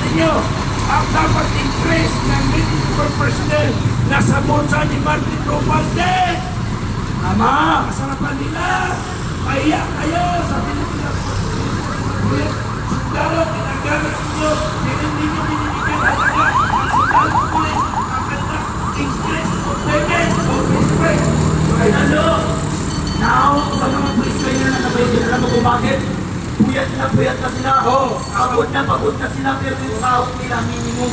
ninyo ang dapat increase ng medical personnel na sa bulsa ni Martin Romualdez. Tama, kasarapan nila. Kaya kayo, sabi nila, sundalo, pinagalit ninyo, hindi nyo binibigyan halaga, ang sundalo ulit, ang kanilang increase of payment of respect. Kaya now, sa mga police kayo na nakabayad, alam mo kung bakit? Puyat na sila. Pagod na sila, pero yung sahod nila minimum.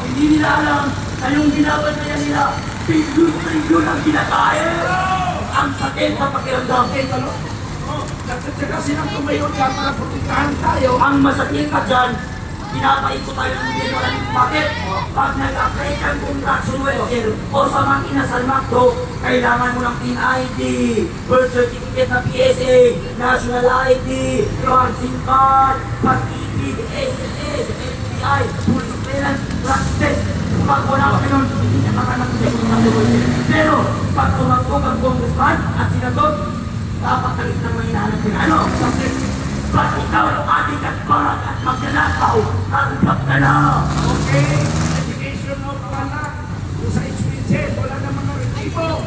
Hindi nila alam na yung binabantayan nila, bilyon ang kinakain. Ang sakit na pakiramdam. Nagtatsaga silang tumayon dyan para protektahan tayo. Ang masakit pa dyan, pinapaikot tayo ng hindi maraming bakit? Pag nag-apply kang contraction worker o sa mga kinasal makro, kailangan mo ng PIN ID, birth certificate na PSA, national ID, vaccine card, pag-ibig, SMS, FBI, full surveillance, drug test. Pag wala ka nun, hindi na makanak sa contraction worker. Pero, pag tumagpong ang congressman at sinagot, dapat kalit ng mga hinahanap nila. Ano? Ba't ikaw ang ating katbarag at magnanakaw? Tanggap ka na! Okay, education of anak. Kung sa expenses, wala namang resibo.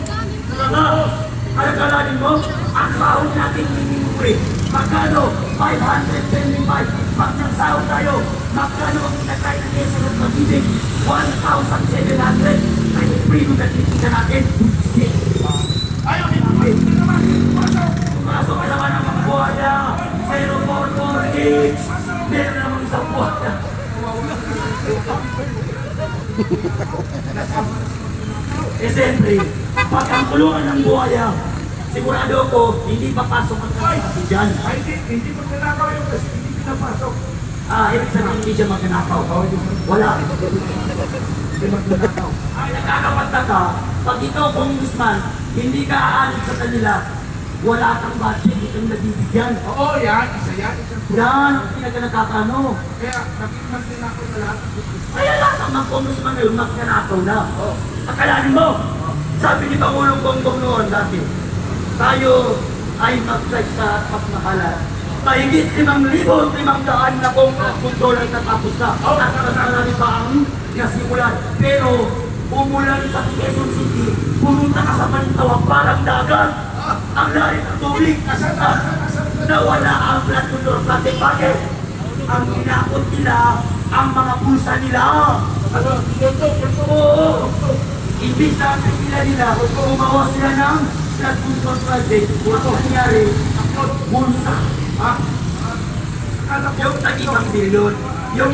Talaga, alagalanin mo, ang sahod natin minimum. Magkano? 525. Pag nagsahod tayo, magkano ang kinakain ng ESA at pag-ibig? 1,700. Ay, free mo natin natin. Ayaw, hindi naman. Pasok ka naman ang mga buhaya. 0448. Meron namang isang buhaya. Siyempre, pag ang kulungan ng buhaya, sigurado ko, hindi papasok ang kapatid dyan. Ay, hindi magnanakaw yun kasi hindi pinapasok. Ibig sabihin hindi siya magnanakaw. Wala. Hindi magnanakaw. Ay, nakakapagtaka, pag ikaw congressman, hindi ka aalit sa kanila, wala kang budget, hindi kang nabibigyan. Oo, yan. Isa yan. Yan, hindi na ka nakakano. Kaya, naging magnanakaw na lahat. Kaya lahat ang mga congressman ngayon, magnanakaw na. Akalanin mo, sabi ni Pangulong Bongbong noon dati, tayo ay mag-flight sa pagmakalan. Mahigit 5,500 na kung dolar natapos na. At marami pa ang nasimulan. Pero, umulan sa Quezon City, pumunta ka sa Manitawag, parang dagat. Ang lalim ng tubig, nawala ang flood control. Bakit? Ang ginakot nila, ang mga bulsa nila. Oo. Imbis na ang nila, umawa sila ng flood control project. Ano nangyari? Bulsa. Yung tag-isang bilyon, yung